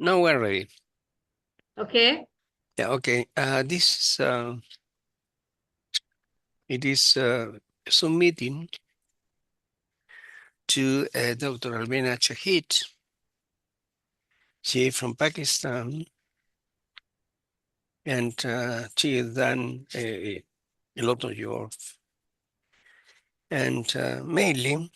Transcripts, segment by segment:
Now we're ready. Okay. Yeah, okay. It is submitting to Dr. Alvena Shahid. She is from Pakistan, and she has done a lot of work, and mainly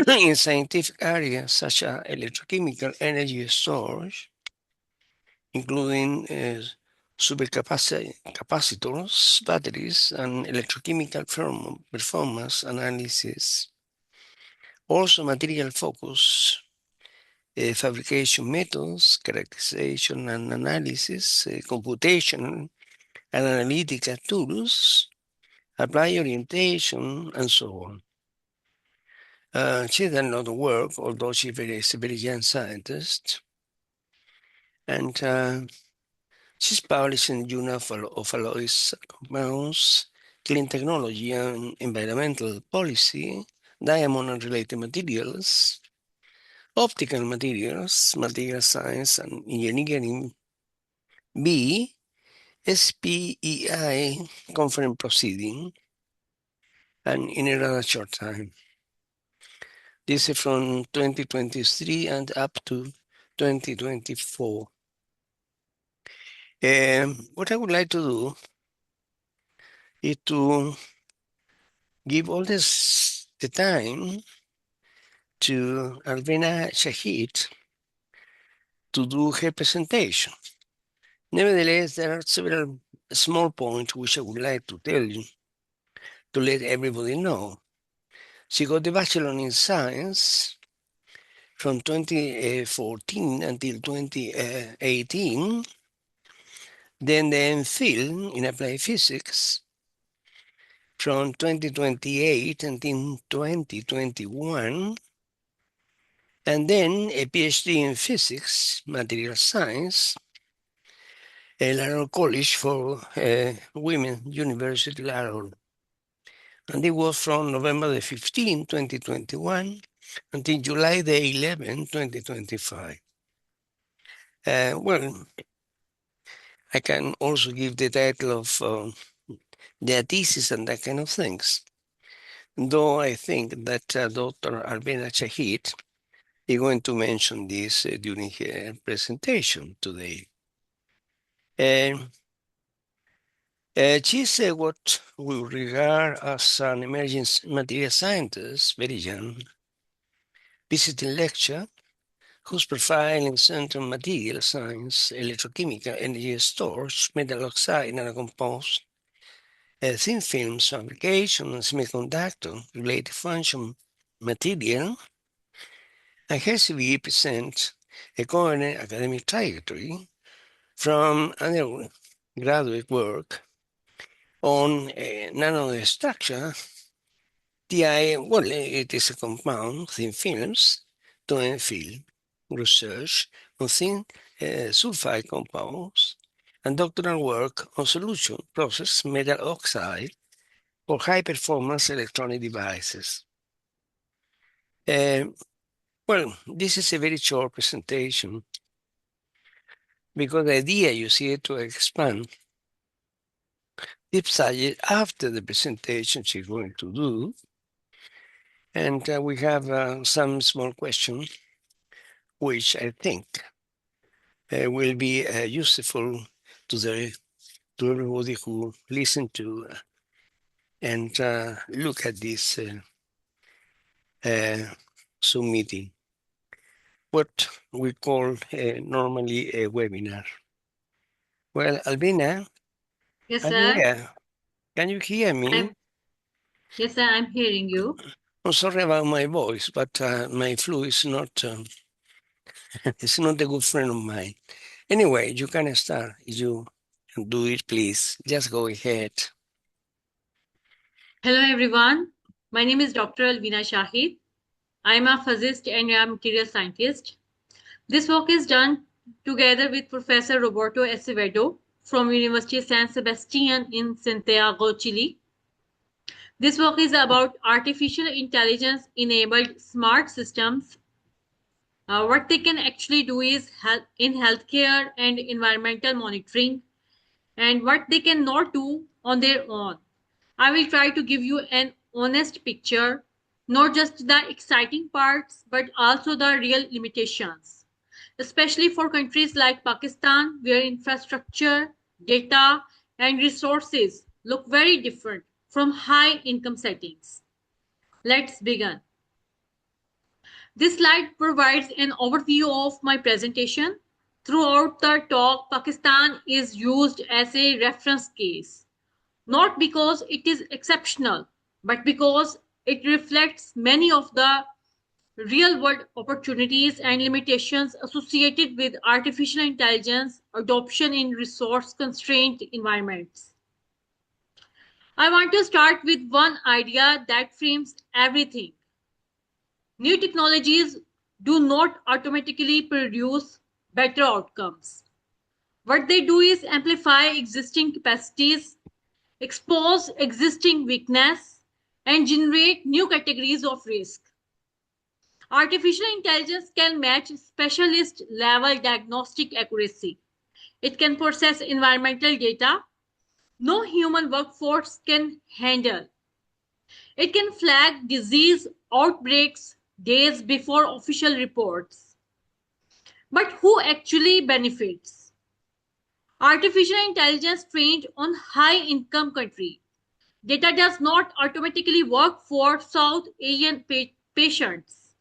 in scientific areas such as electrochemical energy storage, including supercapacitors, batteries, and electrochemical performance analysis. Also, material focus, fabrication methods, characterization and analysis, computation and analytical tools, apply orientation, and so on. She done a lot of work, although is a very young scientist. And she's published in the Journal of Alloys Compounds, Clean Technology and Environmental Policy, Diamond and Related Materials, Optical Materials, Material Science and Engineering B, SPEI Conference Proceeding, and in a rather short time. This is from 2023 and up to 2024. What I would like to do is to give all this the time to Alvena Shahid to do her presentation. Nevertheless, there are several small points which I would like to tell you to let everybody know. She got the Bachelor in Science from 2014 until 2018, then the MPhil in Applied Physics from 2028 until 2021, and then a PhD in Physics, Material Science, at Lahore College for Women, University Lahore. And it was from November the 15th, 2021, until July the 11th, 2025. Well, I can also give the title of their thesis and that kind of things. Though I think that Dr. Alvena Shahid is going to mention this during her presentation today. She's what we regard as an emerging material scientist, very young, visiting lecture, whose profile in central material science, electrochemical energy storage, metal oxide nanocomposed, thin films fabrication, and semiconductor related function material, and her CV presents a coherent academic trajectory from undergraduate work on nanostructure. It is a compound, thin films, to film research on thin sulfide compounds, and doctoral work on solution process metal oxide for high-performance electronic devices. This is a very short presentation because the idea you see is to expand deep subject after the presentation she's going to do. And we have some small questions which I think will be useful to everybody who listen to and look at this Zoom meeting, what we call normally a webinar. Well, Alvena, Yes, are you sir. there? Can you hear me? Yes, sir. I'm hearing you. I'm sorry about my voice, but my flu is not it's not a good friend of mine. Anyway, you can start. You can do it, please. Just go ahead. Hello, everyone. My name is Dr. Alvena Shahid. I'm a physicist and a material scientist. This work is done together with Professor Roberto Acevedo from University of San Sebastian in Santiago, Chile. This work is about artificial intelligence enabled smart systems What they can actually do is help in healthcare and environmental monitoring, and what they cannot do on their own. I will try to give you an honest picture, not just the exciting parts, but also the real limitations, especially for countries like Pakistan, where infrastructure, data, and resources look very different from high income settings. Let's begin. This slide provides an overview of my presentation. Throughout the talk, Pakistan is used as a reference case, not because it is exceptional, but because it reflects many of the real world opportunities and limitations associated with artificial intelligence adoption in resource constrained environments. I want to start with one idea that frames everything. New technologies do not automatically produce better outcomes. What they do is amplify existing capacities, expose existing weakness, and generate new categories of risk. Artificial intelligence can match specialist level diagnostic accuracy. It can process environmental data no human workforce can handle. It can flag disease outbreaks days before official reports. But who actually benefits? Artificial intelligence trained on high income country. Data does not automatically work for South Asian patients.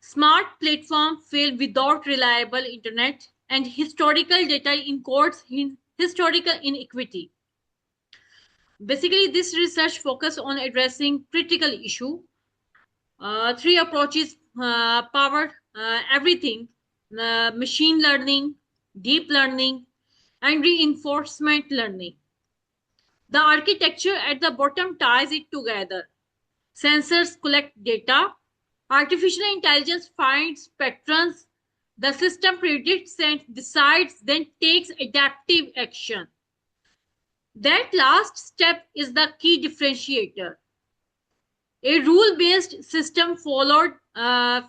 Smart platforms fail without reliable internet, and historical data encodes historical inequity. Basically, this research focuses on addressing critical issue. Three approaches power everything: machine learning, deep learning, and reinforcement learning. The architecture at the bottom ties it together. Sensors collect data. Artificial intelligence finds patterns. The system predicts and decides, then takes adaptive action. That last step is the key differentiator. A rule-based system followed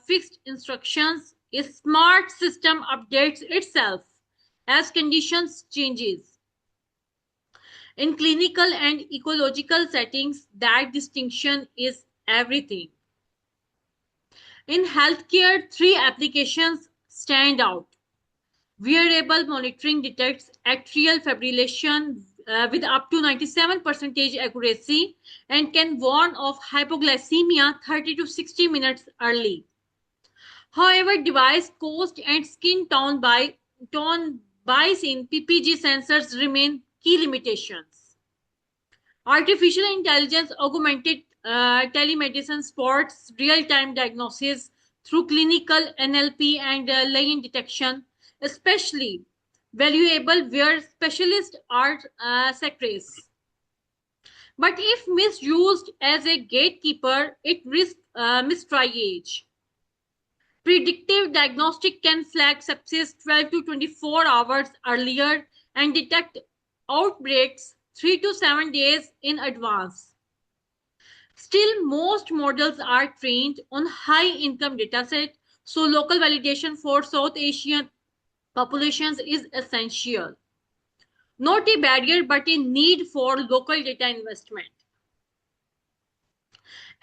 fixed instructions. A smart system updates itself as conditions changes. In clinical and ecological settings, that distinction is everything. In healthcare, three applications stand out. Wearable monitoring detects atrial fibrillation with up to 97% accuracy and can warn of hypoglycemia 30 to 60 minutes early. However, device cost and skin tone bias in PPG sensors remain key limitations. Artificial intelligence augmented telemedicine supports real-time diagnosis through clinical NLP and line detection, especially valuable where specialists are secretaries. But if misused as a gatekeeper, it risks mistriage. Predictive diagnostic can flag sepsis 12 to 24 hours earlier and detect outbreaks 3 to 7 days in advance. Still, most models are trained on high-income dataset, so local validation for South Asian populations is essential. Not a barrier, but a need for local data investment.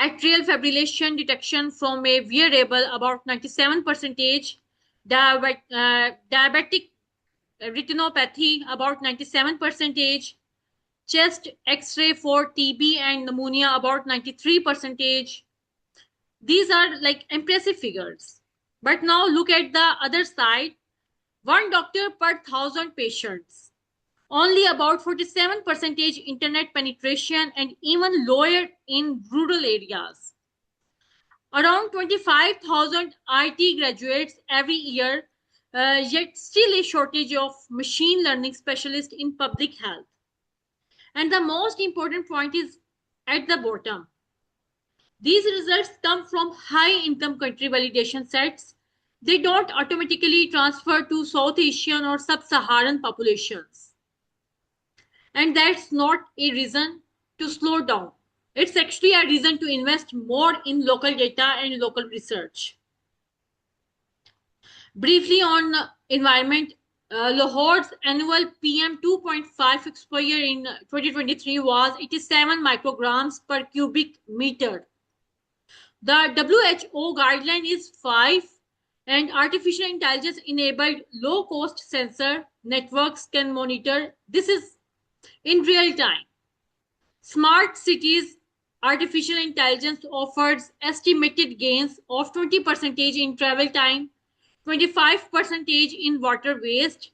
Atrial fibrillation detection from a wearable about 97%, diabetic retinopathy about 97%, chest x-ray for TB and pneumonia about 93%. These are like impressive figures. But now look at the other side. One doctor per 1,000 patients. Only about 47% internet penetration and even lower in rural areas. Around 25,000 IT graduates every year, yet still a shortage of machine learning specialists in public health. And the most important point is at the bottom. These results come from high-income country validation sets. They don't automatically transfer to South Asian or sub-Saharan populations. And that's not a reason to slow down. It's actually a reason to invest more in local data and local research. Briefly on environment, Lahore's annual PM 2.5 exposure in 2023 was 87 micrograms per cubic meter. The WHO guideline is 5, and artificial intelligence enabled low cost sensor networks can monitor this is in real time. Smart cities artificial intelligence offers estimated gains of 20% in travel time, 25% in water waste,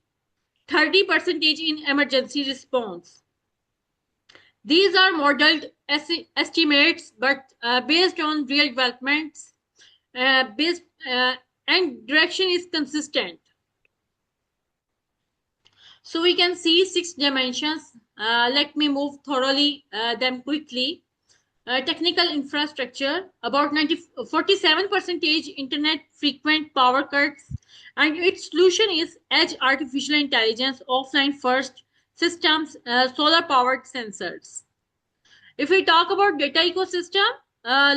30% in emergency response. These are modeled estimates, but based on real developments, based and direction is consistent. So we can see 6 dimensions. Let me move thoroughly them quickly. Technical infrastructure, about 47% internet frequent power cuts, and its solution is edge artificial intelligence, offline first systems, solar powered sensors. If we talk about data ecosystem,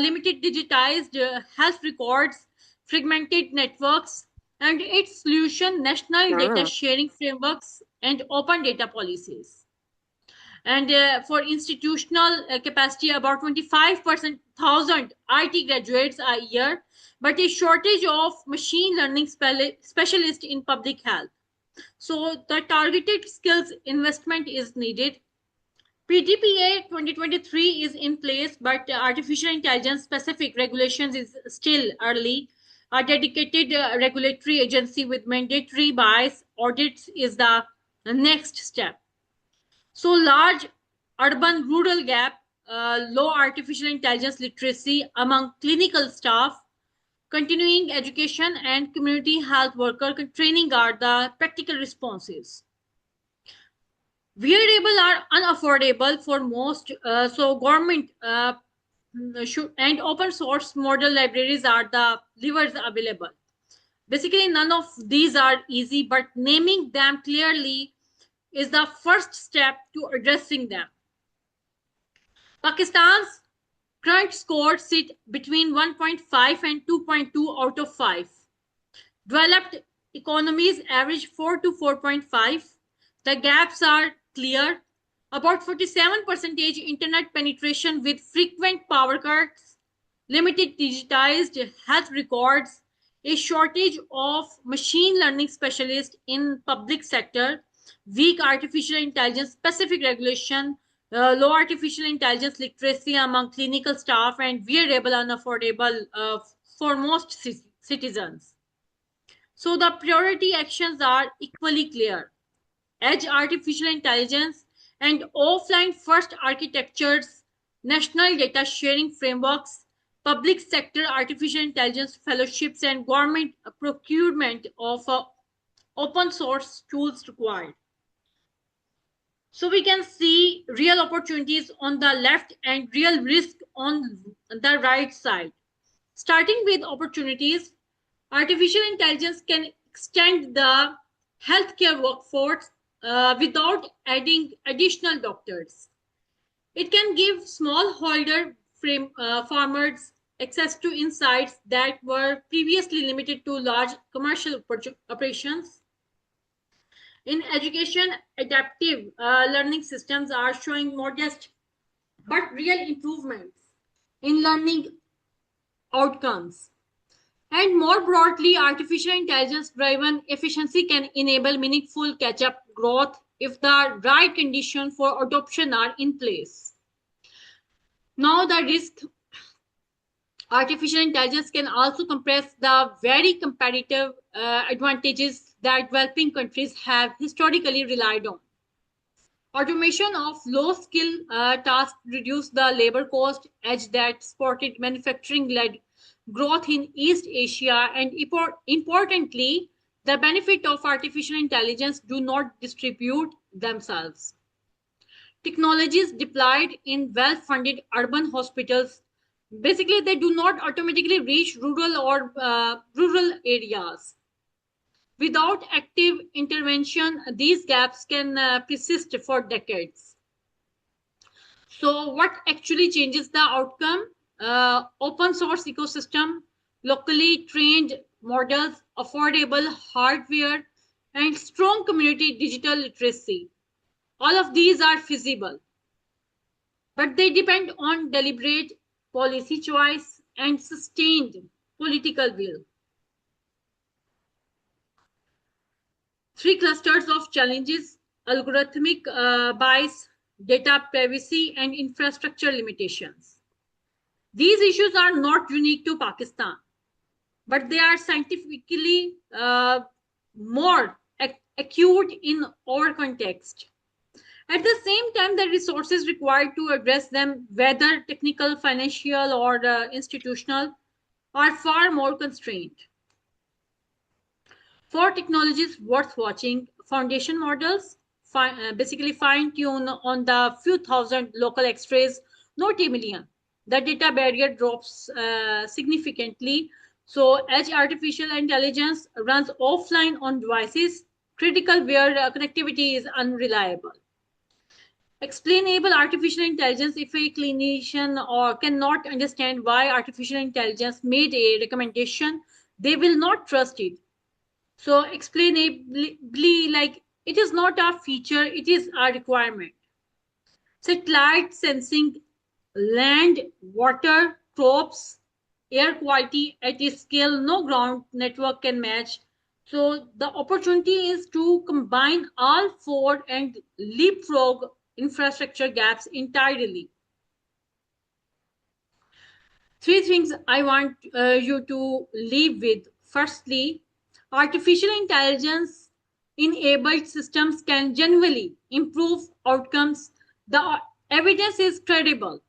limited digitized health records, fragmented networks, and its solution national data sharing frameworks and open data policies. And for institutional capacity, about 25% thousand IT graduates a year, but a shortage of machine learning specialists in public health. So the targeted skills investment is needed. PDPA 2023 is in place, but artificial intelligence specific regulations is still early. A dedicated regulatory agency with mandatory bias audits is the next step. So large urban rural gap, low artificial intelligence literacy among clinical staff, continuing education and community health worker training are the practical responses. Wearable are unaffordable for most, so government should, and open source model libraries are the levers available. Basically, none of these are easy, but naming them clearly is the first step to addressing them. Pakistan's current scores sit between 1.5 and 2.2 out of 5. Developed economies average 4 to 4.5. The gaps are clear. About 47% internet penetration with frequent power cuts, limited digitized health records, a shortage of machine learning specialists in public sector, weak artificial intelligence specific regulation, low artificial intelligence literacy among clinical staff, and wearable unaffordable for most citizens. So the priority actions are equally clear. Edge artificial intelligence and offline first architectures, national data sharing frameworks, public sector artificial intelligence fellowships, and government procurement of open source tools required. So we can see real opportunities on the left and real risk on the right side. Starting with opportunities, artificial intelligence can extend the healthcare workforce without adding additional doctors. It can give smallholder farmers access to insights that were previously limited to large commercial operations. In education, adaptive learning systems are showing modest but real improvements in learning outcomes. And more broadly, artificial intelligence driven efficiency can enable meaningful catch up growth if the right conditions for adoption are in place. Now, the risk, artificial intelligence can also compress the very competitive advantages that developing countries have historically relied on. Automation of low skill tasks reduce the labor cost edge that supported manufacturing led growth in East Asia, and importantly, the benefit of artificial intelligence do not distribute themselves. Technologies deployed in well-funded urban hospitals, basically they do not automatically reach rural areas. Without active intervention, these gaps can persist for decades. So what actually changes the outcome? Open source ecosystem, locally trained models, affordable hardware, and strong community digital literacy. All of these are feasible, but they depend on deliberate policy choice and sustained political will. Three clusters of challenges: algorithmic bias, data privacy, and infrastructure limitations. These issues are not unique to Pakistan, but they are scientifically more acute in our context. At the same time, the resources required to address them, whether technical, financial, or institutional, are far more constrained. For technologies worth watching, foundation models basically fine tune on the few thousand local X-rays, not a million. The data barrier drops significantly. So, edge artificial intelligence runs offline on devices critical where connectivity is unreliable. Explainable artificial intelligence: if a clinician or cannot understand why artificial intelligence made a recommendation, they will not trust it. So explainably, like, it is not a feature, it is a requirement. Satellite sensing land, water, crops, air quality at a scale no ground network can match. So the opportunity is to combine all four and leapfrog infrastructure gaps entirely. Three things I want you to leave with. Firstly, artificial intelligence enabled systems can genuinely improve outcomes. The evidence is credible.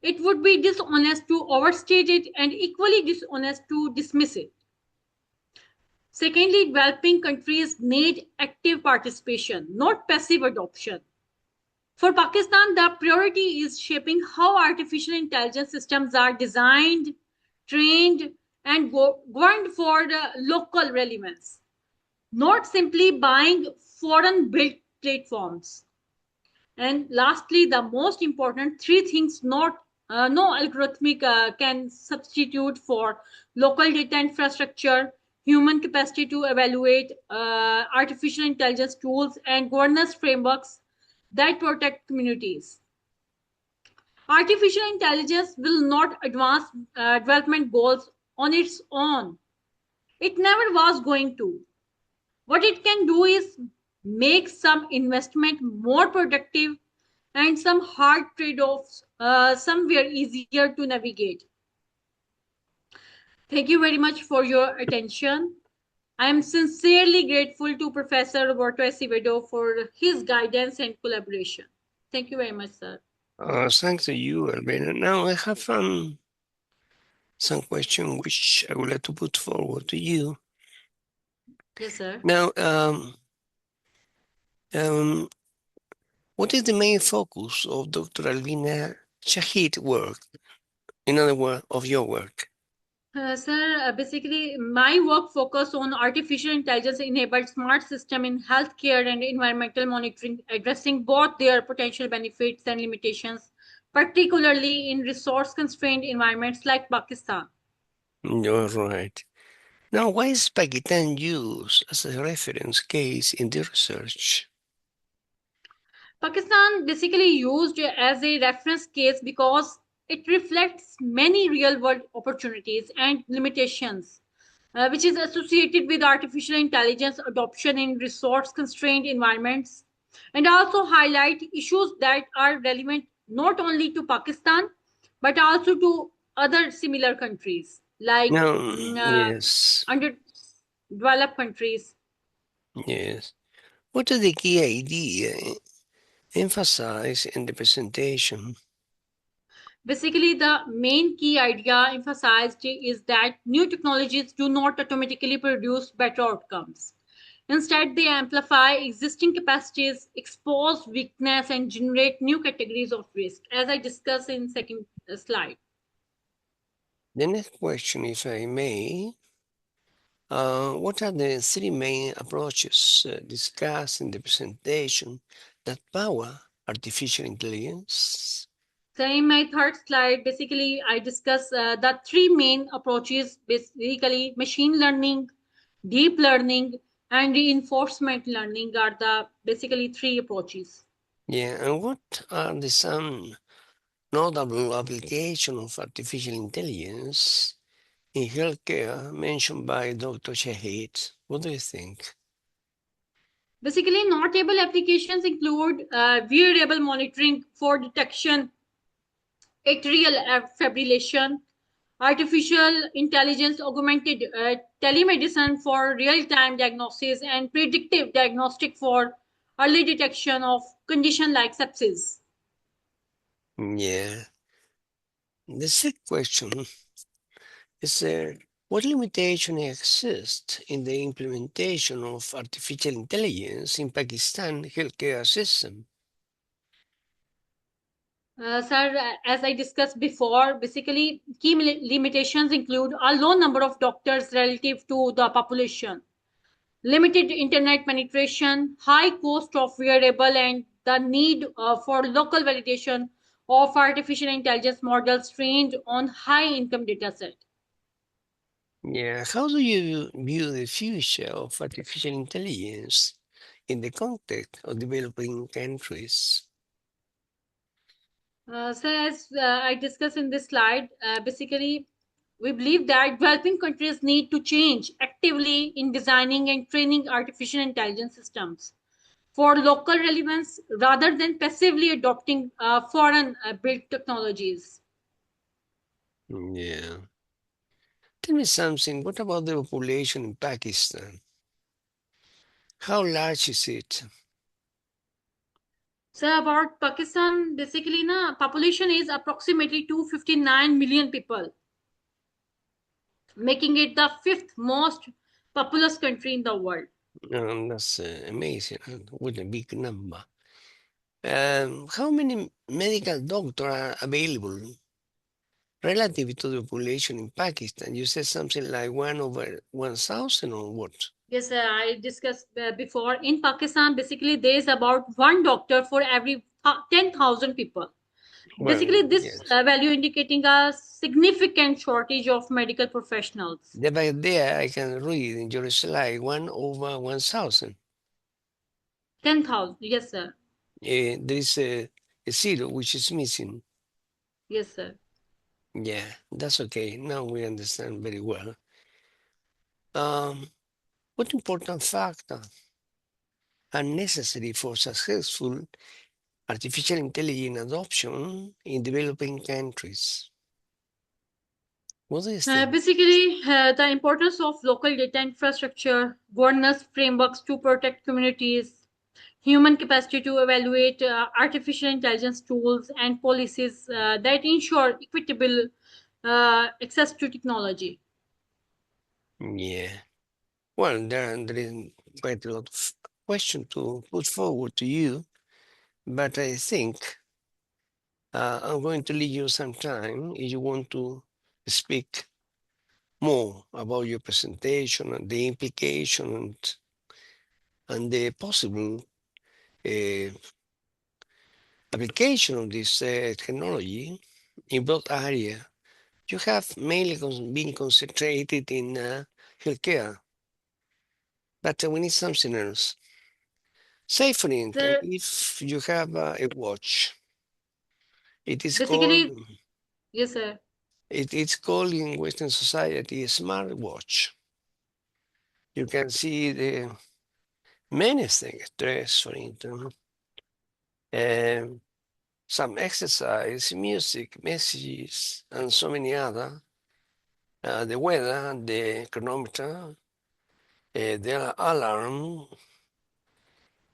It would be dishonest to overstate it and equally dishonest to dismiss it. Secondly, developing countries need active participation, not passive adoption. For Pakistan, the priority is shaping how artificial intelligence systems are designed, trained, and governed for the local relevance, not simply buying foreign built platforms. And lastly, the most important three things: not no algorithmic can substitute for local data infrastructure, human capacity to evaluate artificial intelligence tools, and governance frameworks that protect communities. Artificial intelligence will not advance development goals on its own. It never was going to. What it can do is make some investment more productive and some hard trade offs somewhere easier to navigate. Thank you very much for your attention. I am sincerely grateful to Professor Roberto Acevedo for his guidance and collaboration. Thank you very much, sir. Thanks to you, Alvena. Now I have some question which I would like to put forward to you. Yes, sir. Now, um, what is the main focus of Dr. Alvena Shahid work? In other words, of your work? Sir, basically, my work focus on artificial intelligence enabled smart system in healthcare and environmental monitoring, addressing both their potential benefits and limitations, particularly in resource constrained environments like Pakistan. You're right. Now, why is Pakistan used as a reference case in the research? Pakistan basically used as a reference case because it reflects many real world opportunities and limitations which is associated with artificial intelligence adoption in resource constrained environments, and also highlight issues that are relevant not only to Pakistan but also to other similar countries like Now, yes, underdeveloped countries. yes. What are the key idea emphasized in the presentation? Basically, the main key idea emphasized is that new technologies do not automatically produce better outcomes. Instead, they amplify existing capacities, expose weakness, and generate new categories of risk, as I discussed in second slide. The next question, if I may, what are the three main approaches discussed in the presentation that power artificial intelligence? So, in my third slide, basically, I discuss the three main approaches: basically, machine learning, deep learning, and reinforcement learning are the basically three approaches. Yeah, and what are the some notable application of artificial intelligence in healthcare mentioned by Dr. Shahid? What do you think? Basically, notable applications include wearable monitoring for detection atrial fibrillation, artificial intelligence augmented telemedicine for real-time diagnosis, and predictive diagnostic for early detection of condition like sepsis. Yeah. The second question is what limitation exists in the implementation of artificial intelligence in Pakistan healthcare system? Sir, as I discussed before, basically key limitations include a low number of doctors relative to the population, limited internet penetration, high cost of wearable, and the need for local validation of artificial intelligence models trained on high income dataset. Yeah, how do you view the future of artificial intelligence in the context of developing countries? So, as I discussed in this slide, basically, we believe that developing countries need to change actively in designing and training artificial intelligence systems for local relevance rather than passively adopting foreign built technologies. Yeah. Tell me something, what about the population in Pakistan? How large is it? So about Pakistan, basically, na population is approximately 259 million people, making it the fifth most populous country in the world. That's amazing. What a big number. How many medical doctors are available relative to the population in Pakistan? You said something like 1/1000 or what? Yes, I discussed before. In Pakistan, basically, there is about one doctor for every 10,000 people. Well, Basically, this yes. value indicating a significant shortage of medical professionals. There I can read in your slide 1/1000. 10,000. Yes, sir. There is a zero which is missing. Yes, sir. Yeah, that's okay. Now we understand very well. Um, what important factor are necessary for successful artificial intelligence adoption in developing countries? What do you think? Basically, the importance of local data infrastructure, governance frameworks to protect communities, human capacity to evaluate artificial intelligence tools, and policies that ensure equitable access to technology. Yeah. Well, there is quite a lot of question to put forward to you, but I think I'm going to leave you some time if you want to speak more about your presentation and the implication and the possible uh, application of this technology in both areas. You have mainly been concentrated in healthcare, but we need something else. Say, for instance, So if you have a watch, it is called basically, yes, sir. it is called in Western society a smartwatch. You can see the many things, stress, for instance, um, some exercise, music, messages, and so many other. The weather, the chronometer, the alarm,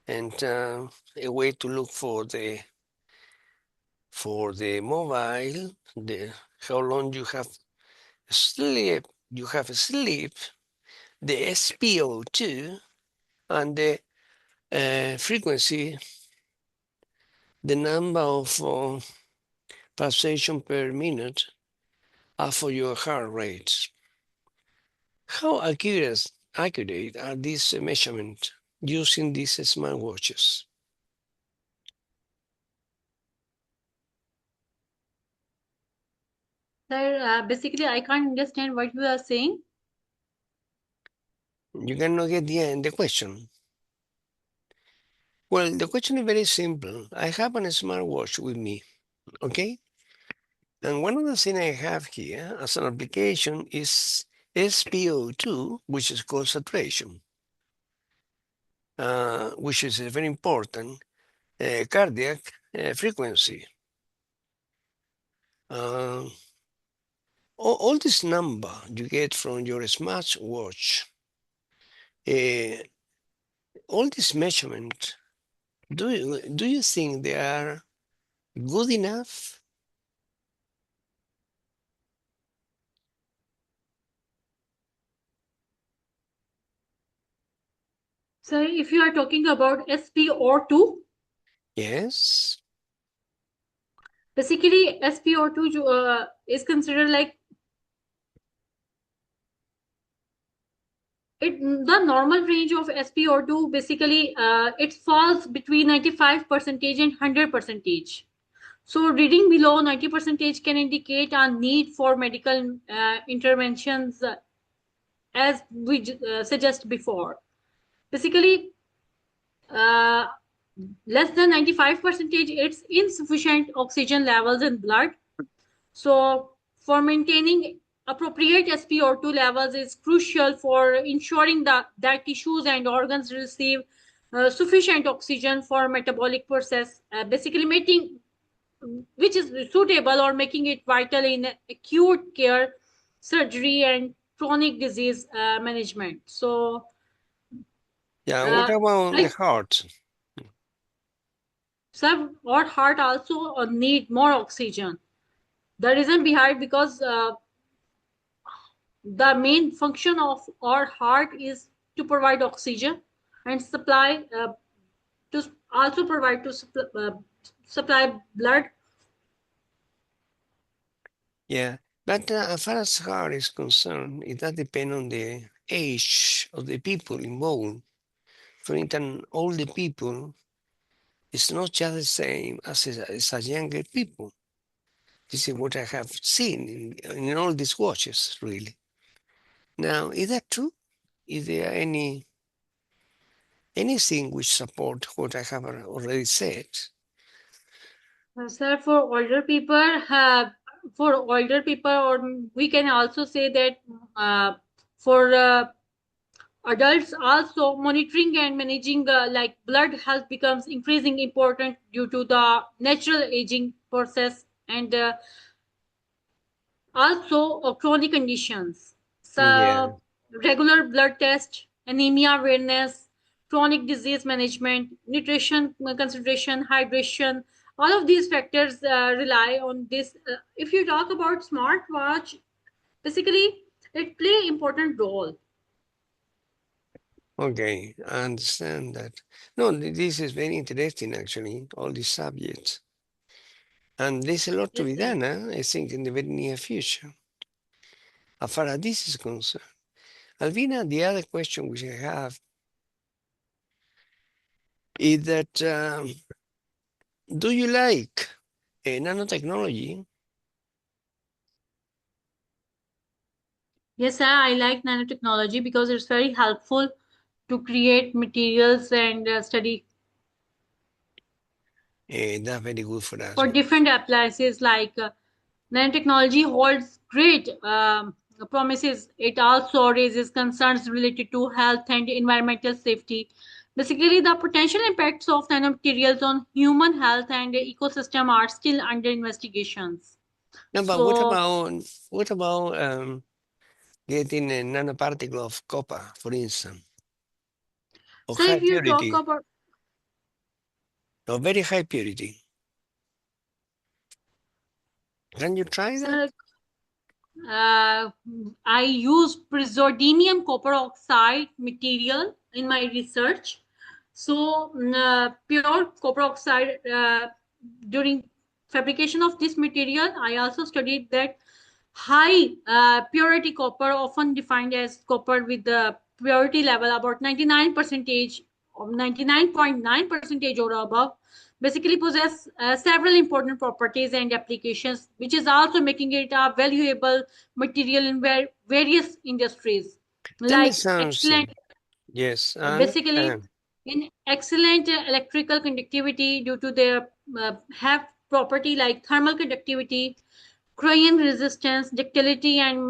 and a way to look for the mobile, the how long sleep, you have sleep, the SpO2, and the frequency, the number of pulsation per minute for your heart rate. How accurate are these measurements using these smartwatches? Sir, basically, I can't understand what you are saying. You cannot get the question. Well, the question is very simple. I have a smartwatch with me, okay? And one of the things I have here as an application is SpO2, which is called saturation, which is a very important cardiac frequency. Uh, all this number you get from your smartwatch, uh, all this measurement, do you think they are good enough? So if you are talking about SpO2, Yes. basically SpO2 is considered like it. The normal range of SpO2 basically it falls between 95 percentage and 100 percentage. So reading below 90 percentage can indicate a need for medical interventions, as we suggest before. Basically, uh, less than 95 percentage, it's insufficient oxygen levels in blood. So for maintaining appropriate SpO2 levels is crucial for ensuring that tissues and organs receive sufficient oxygen for metabolic process, basically making which is suitable or making it vital in acute care, surgery, and chronic disease management. So, Yeah, what about the like heart? sub or heart also need more oxygen. The reason behind because the main function of our heart is to provide oxygen and supply to also provide to supply blood. Yeah, but as far as heart is concerned, it does depend on the age of the people involved. For instance, older people, it's not just the same as younger people. This is what I have seen in all these watches, really. Now, is that true? Is there anything which support what I have already said? Sir, for older people, or we can also say that for adults, also monitoring and managing like blood health becomes increasingly important due to the natural aging process and also chronic conditions. Yeah. So, regular blood test, anemia awareness, chronic disease management, nutrition consideration, hydration, all of these factors rely on this. If you talk about smartwatch, basically it play important role. Okay, I understand that. No, this is very interesting, actually, all these subjects. And there's a lot to Yes, be sir. done, I think, in the very near future, as far as this is concerned. Alvina, the other question which I have is that do you like nanotechnology? Yes, sir. I like nanotechnology because it's very helpful to create materials and study That's very good for us. for different appliances like nanotechnology holds great promises. It also raises concerns related to health and environmental safety. Basically, the potential impacts of nanomaterials on human health and ecosystem are still under investigations. No, but So, what about getting a nanoparticle of copper, for instance, of so high if you talk purity, about of very high purity? Can you try that? so uh, I use praseodymium copper oxide material in my research. So, pure copper oxide during fabrication of this material, I also studied that high purity copper, often defined as copper with the purity level about 99 percentage or 99.9 percentage or above, basically possess several important properties and applications, which is also making it a valuable material in various industries That like sounds excellent. Yes, Basically, in excellent electrical conductivity due to their have property like thermal conductivity, corrosion resistance, ductility, and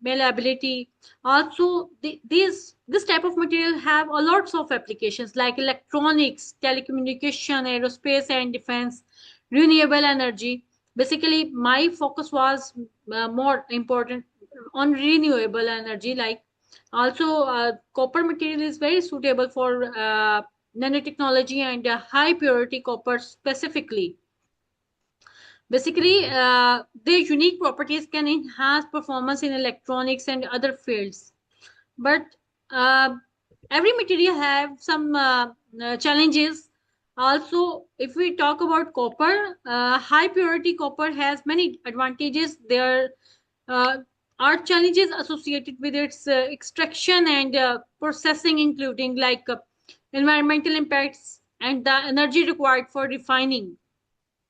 malleability. Also, this type of material have a lots of applications like electronics, telecommunication, aerospace and defense, renewable energy. Basically, my focus was more important on renewable energy. Like also, copper material is very suitable for nanotechnology and high purity copper specifically. Basically, their unique properties can enhance performance in electronics and other fields. But uh, every material have some challenges. Also, if we talk about copper, high purity copper has many advantages. There uh, are challenges associated with its extraction and processing, including like environmental impacts and the energy required for refining.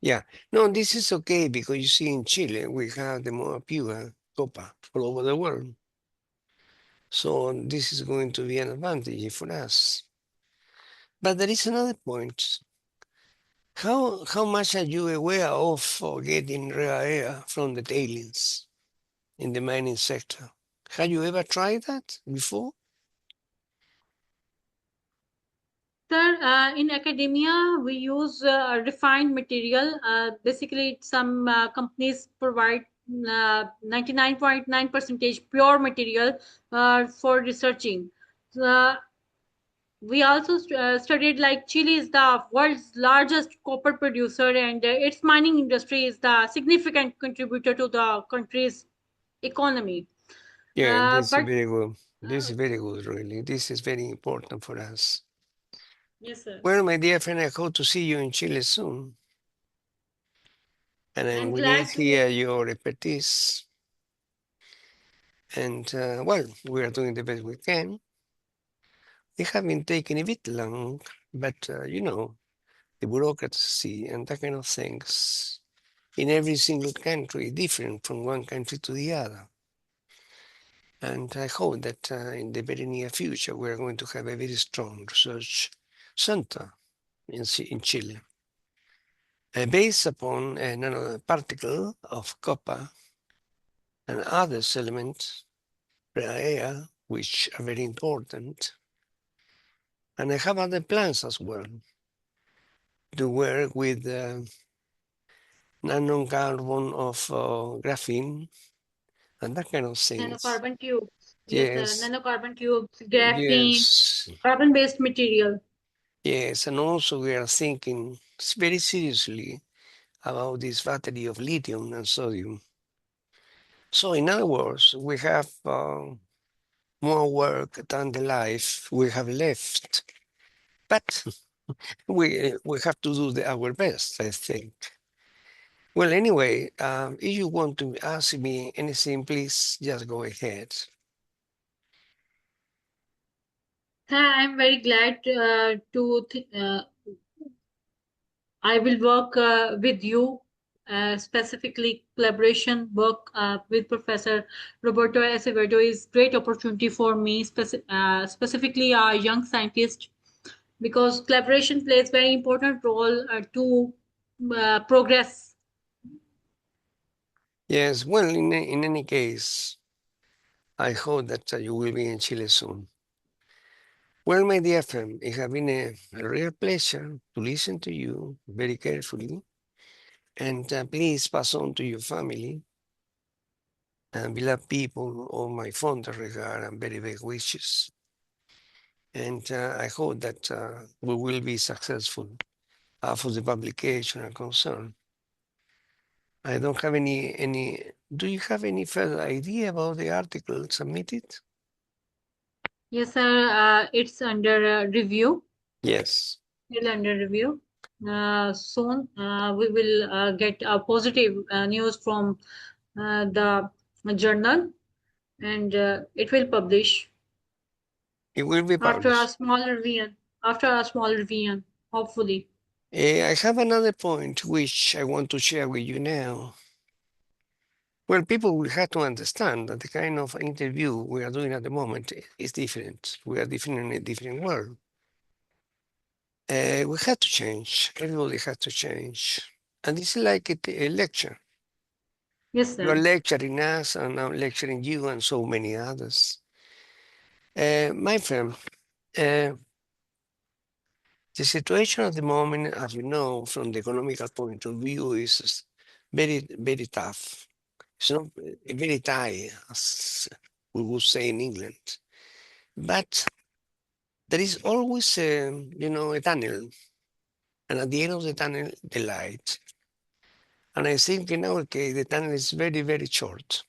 yeah. No, this is okay because you see in Chile we have the more pure copper all over the world. So this is going to be an advantage for us. But there is another point. How much are you aware of getting rare air from the tailings in the mining sector? Have you ever tried that before? Sir, in academia, we use refined material. Basically, some companies provide 99.9 percentage pure material for researching. Uh, we also studied like Chile is the world's largest copper producer, and its mining industry is the significant contributor to the country's economy. Yeah, this is But very good. This uh, is very good, really. This is very important for us. yes, sir. Well, my dear friend, I hope to see you in Chile soon. And I'm we need glad to. here your expertise. And well, we are doing the best we can. It have been taking a bit long, but the bureaucracy and that kind of things in every single country different from one country to the other. And I hope that in the very near future we are going to have a very strong research center in Chile, based upon a nanoparticle of copper and other elements, rare air, which are very important. And I have other plans as well to work with nanocarbon of graphene and that kind of things. Nanocarbon tubes. Yes, Yes, nanocarbon tubes, graphene, yes, carbon-based material. yes. And also we are thinking very seriously about this battery of lithium and sodium. So in other words, we have more work than the life we have left. But we have to do our best, I think. Well, anyway, if you want to ask me anything, please just go ahead. I'm very glad I will work with you, specifically collaboration work with Professor Roberto Acevedo is great opportunity for me, specifically a young scientist, because collaboration plays very important role to progress. Yes, well, in any case, I hope that you will be in Chile soon. Well, my dear friend, it has been a real pleasure to listen to you very carefully. And please pass on to your family and beloved people all my fond regard and very big wishes. And I hope that we will be successful for the publication and concern. I don't have any. Do you have any further idea about the article submitted? Yes, sir. It's under review. Yes. Still under review. Soon we will get a positive news from the journal, and it will publish It will be after a published. small revision. After a small revision, hopefully. I have another point which I want to share with you now. Well, people will have to understand that the kind of interview we are doing at the moment is different. We are different in a different world. We have to change. Everybody has to change. And this is like a lecture. Yes, You are sir. lecturing us, and I'm lecturing you, and so many others. My friend, uh, the situation at the moment, as you know, from the economical point of view, is very, very tough. It's not very tight, as we would say in England. But there is always, a tunnel, and at the end of the tunnel, the light. And I think in our case, the tunnel is very, very short.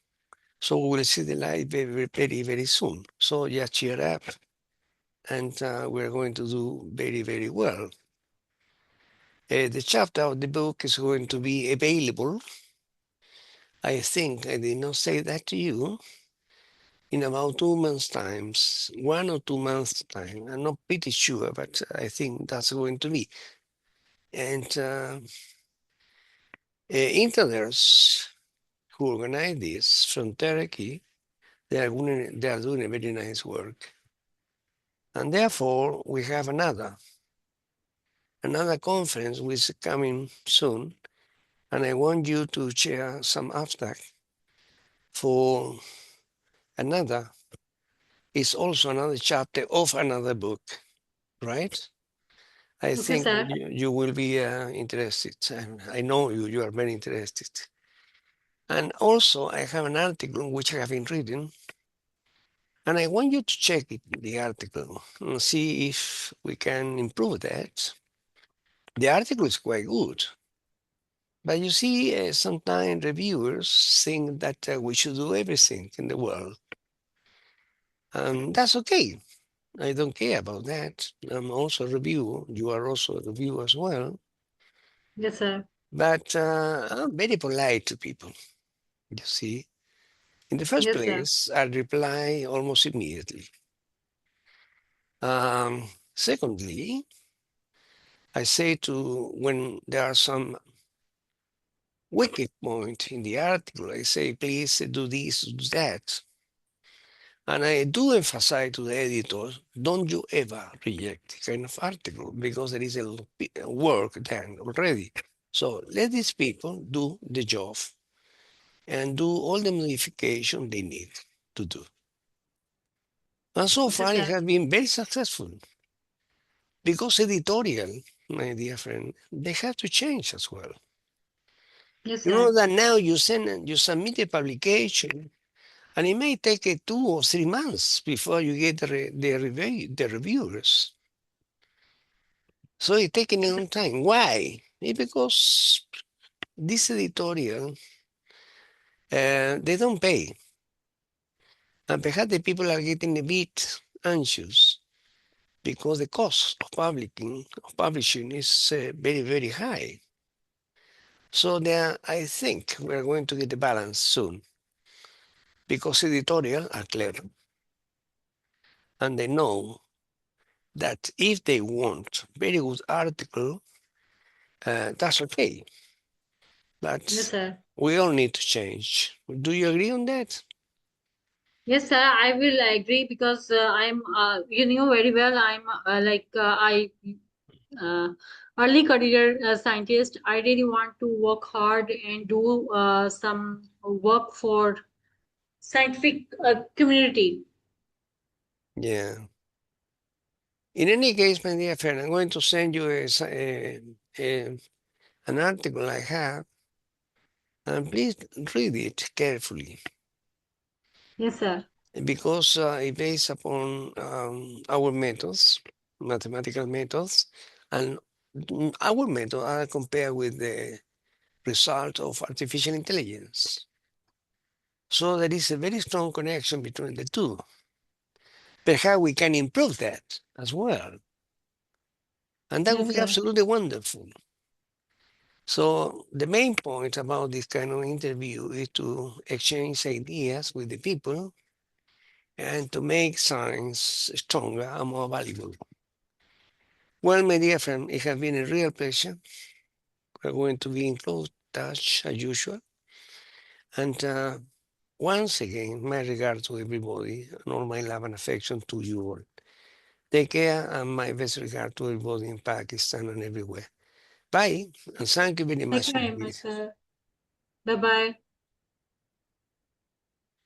So we will see the light very, very, very soon. So just cheer up, and we're going to do very, very well. The chapter of the book is going to be available. I think I did not say that to you in about 2 months' times, 1 or 2 months' time. I'm not pretty sure, but I think that's going to be. And introducers who organize this from Turkey, they are doing a very nice work. And therefore, we have another conference which is coming soon. And I want you to share some abstract for another. It's also another chapter of another book, right? I Okay, think sir. you will be interested. And I know you are very interested. And also, I have an article which I have been reading, and I want you to check it, the article, and see if we can improve that. The article is quite good, but you see, sometimes reviewers think that we should do everything in the world, and that's okay. I don't care about that. I'm also a reviewer. You are also a reviewer as well. Yes, sir. But I'm very polite to people, you see. In the first Yes, sir. place, I reply almost immediately. Secondly, I say to when there are some wicked point in the article, I say, please do this, do that. And I do emphasize to the editor, don't you ever reject the kind of article because there is a lot of work done already. So let these people do the job and do all the modification they need to do. And so Okay, far it sir. has been very successful because editorial, my dear friend, they have to change as well. Yes, You sir. know that now you submit a publication, and it may take 2 or 3 months before you get the reviewers. So it's taking a long time. Why? It's because this editorial, they don't pay. And perhaps the people are getting a bit anxious because the cost of publishing is very, very high. So there, I think we're going to get the balance soon because editorial are clever and they know that if they want very good article, that's okay. Yes, But sir. we all need to change. Do you agree on that? Yes, sir. I will agree because I'm, you know very well, I'm I uh, early career scientist. I really want to work hard and do some work for scientific community. Yeah. In any case, my dear friend, I'm going to send you an article I have, and please read it carefully Yes, sir. because it's based upon our methods, mathematical methods, and our method are compared with the result of artificial intelligence. So there is a very strong connection between the two. Perhaps we can improve that as well. And that would Yes, be sir. absolutely wonderful. So the main point about this kind of interview is to exchange ideas with the people and to make science stronger and more valuable. Well, my dear friend, it has been a real pleasure. We're going to be in close touch as usual. And once again, my regard to everybody and all my love and affection to you all. Take care and my best regard to everybody in Pakistan and everywhere. Bye, and thank you very Thank much you very much, indeed. sir. Bye bye.